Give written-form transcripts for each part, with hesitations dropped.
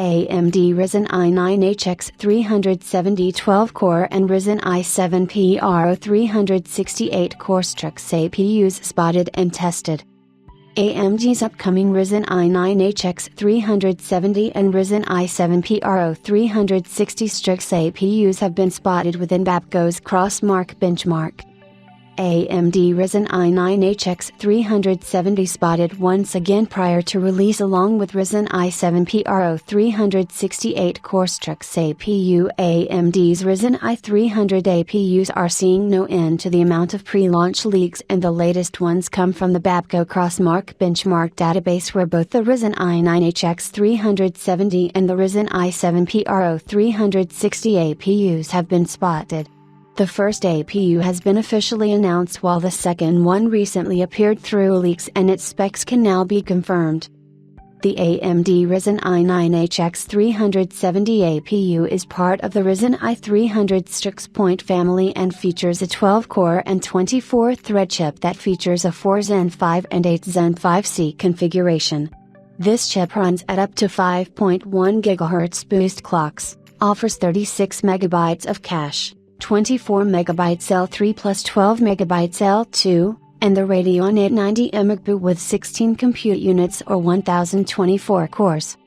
AMD Ryzen i9-HX 370 12-core and Ryzen i7 Pro 368-core Strix APUs spotted and tested. AMD's upcoming Ryzen i9-HX 370 and Ryzen i7 Pro 360 Strix APUs have been spotted within BAPCO's Crossmark benchmark. AMD Ryzen i9-HX 370 spotted once again prior to release along with Ryzen i7 Pro 368-core Strix APU. AMD's Ryzen i300 APUs are seeing no end to the amount of pre-launch leaks, and the latest ones come from the BAPCO Crossmark benchmark database, where both the Ryzen i9-HX 370 and the Ryzen i7 Pro 360 APUs have been spotted. The first APU has been officially announced, while the second one recently appeared through leaks and its specs can now be confirmed. The AMD Ryzen i9-HX 370 APU is part of the Ryzen i300 Strix Point family and features a 12-core and 24-thread chip that features a 4 Zen 5 and 8 Zen 5C configuration. This chip runs at up to 5.1 GHz boost clocks, offers 36 MB of cache, 24 MB L3 plus 12 MB L2, and the Radeon 890M APU with 16 compute units or 1024 cores.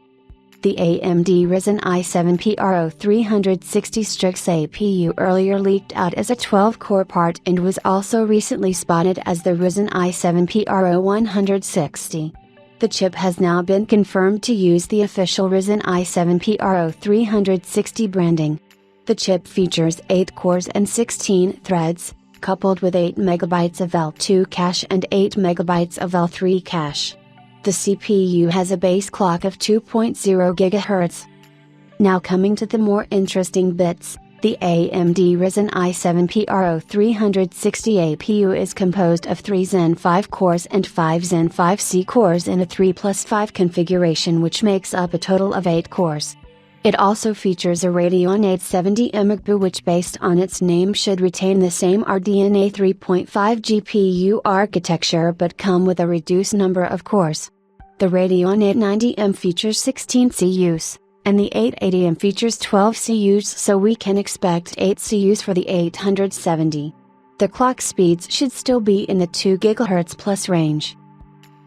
The AMD Ryzen i7 Pro 360 Strix APU earlier leaked out as a 12-core part and was also recently spotted as the Ryzen i7 Pro 160. The chip has now been confirmed to use the official Ryzen i7 Pro 360 branding. The chip features 8 cores and 16 threads, coupled with 8 MB of L2 cache and 8 MB of L3 cache. The CPU has a base clock of 2.0 GHz. Now coming to the more interesting bits, the AMD Ryzen i7 Pro 360 APU is composed of 3 Zen 5 cores and 5 Zen 5C cores in a 3+5 configuration, which makes up a total of 8 cores. It also features a Radeon 870M APU, which based on its name should retain the same RDNA 3.5 GPU architecture but come with a reduced number of cores. The Radeon 890M features 16 CUs, and the 880M features 12 CUs, so we can expect 8 CUs for the 870. The clock speeds should still be in the 2 GHz plus range.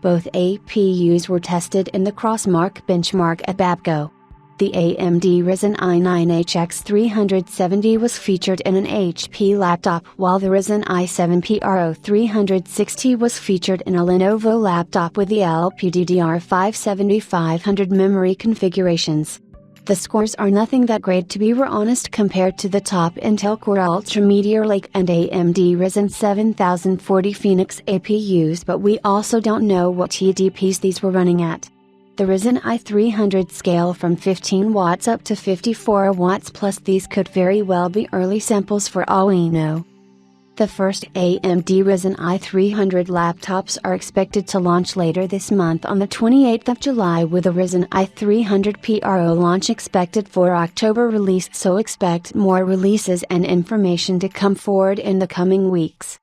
Both APUs were tested in the Crossmark benchmark at BAPCO. The AMD Ryzen i9-HX 370 was featured in an HP laptop, while the Ryzen i7 Pro 360 was featured in a Lenovo laptop with the LPDDR5 7500 memory configurations. The scores are nothing that great, to be honest, compared to the top Intel Core Ultra Meteor Lake and AMD Ryzen 7040 Phoenix APUs, but we also don't know what TDPs these were running at. The Ryzen i300 scale from 15 watts up to 54 watts plus. These could very well be early samples for all we know. The first AMD Ryzen i300 laptops are expected to launch later this month on the 28th of July, with a Ryzen i300 Pro launch expected for October release, so expect more releases and information to come forward in the coming weeks.